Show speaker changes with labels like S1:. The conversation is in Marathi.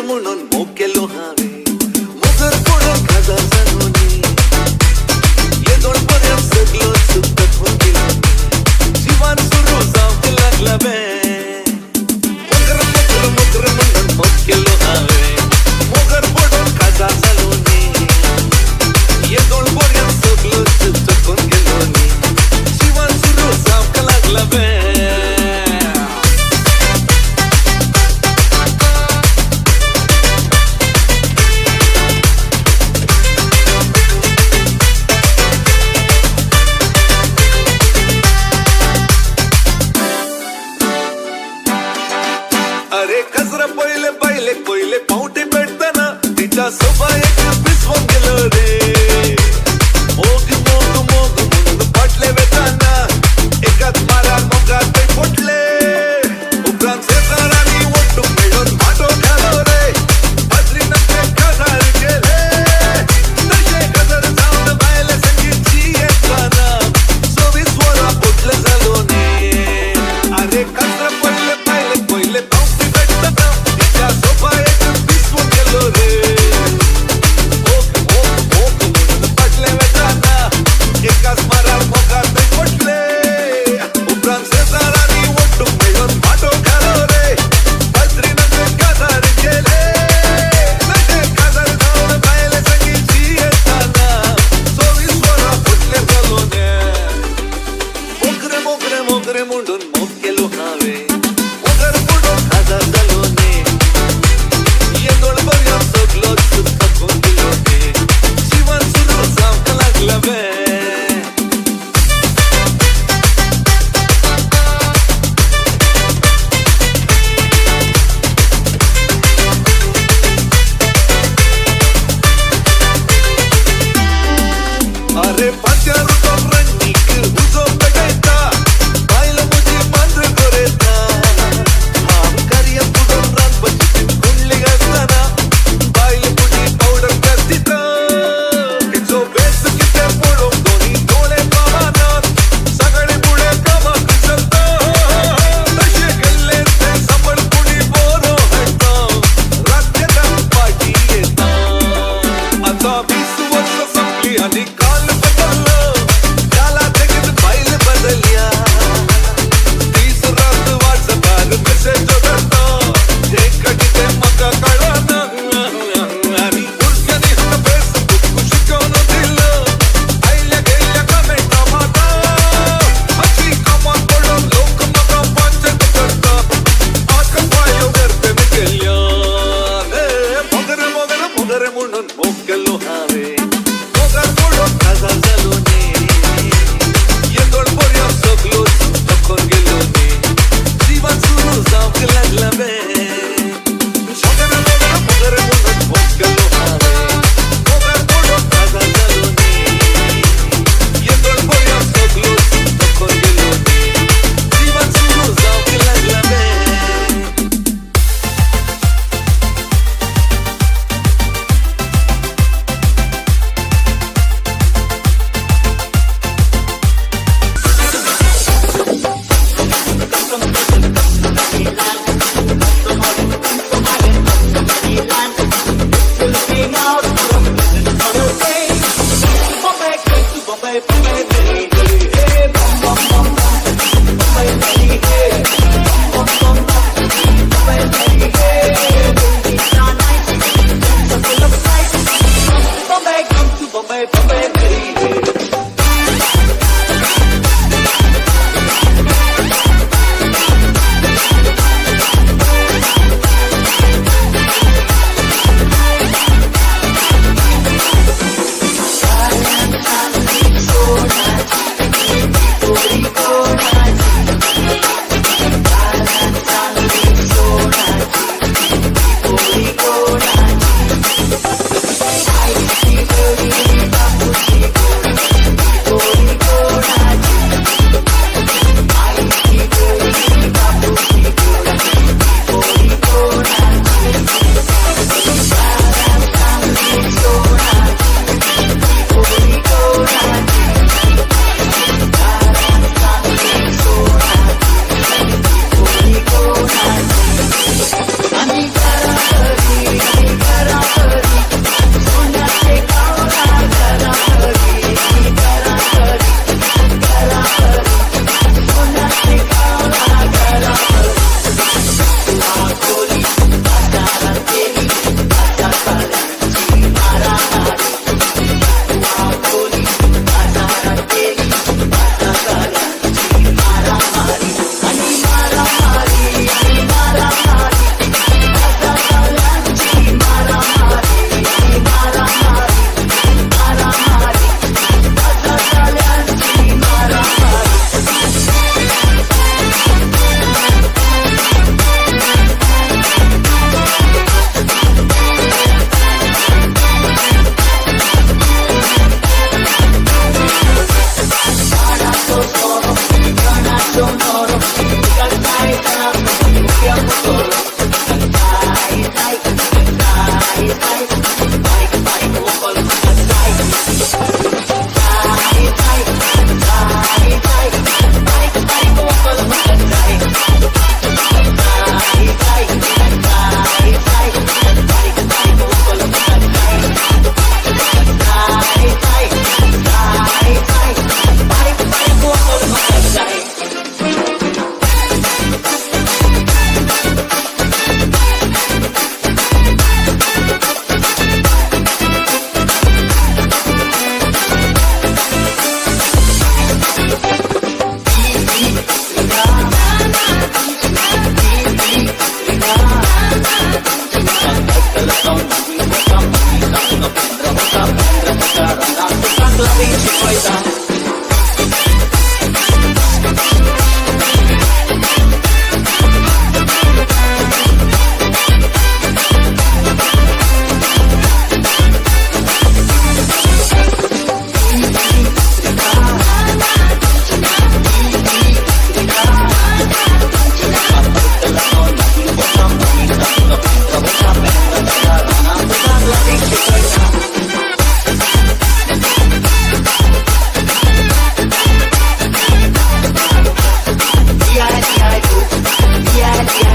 S1: म्हणून मोकेलो हावे मोगर पडून खाजा जाणूनी येदोळ पर्यंत सगळं सुटत होऊन गेलो जीवन सुरू जावंक लागला बे मोगर मोगर मोगर म्हणून मोकेलो हावे मोगर पडून खाजा जाणूनी येदोळ पर्यंत सगळं सुटत होऊन गेलो जीवन सुरू जावंक लागला बे अरे कसर पहिले पहिले पहिले पावटी पेटताना तिच्या सोबा एक पिसवून गेलो रे मोग मोग मोग म्हणून पटले वेताना एकाच मारा मोगात ते फुटले उपरांत शेजारांनी ओटून मिळून माटो घालो रे बद्रीनाथ गजर केले तसे गजर जाऊन बायले संगीतची येताना 24 वरा फुटले झालो ने अरे कसर पहिले पहिले पहिले मोगरे म्हणून मोग केलो हावे मोगर पडून खाजा जालो ने येदोळ पर्यंत सगळं सुटत होऊन गेलो ने जीवन सुरू जावंक लागला बे अरे पांच्या रुटोन रंगीक उजो पेटयता बायल मुजी मांद्र
S2: Galaxy.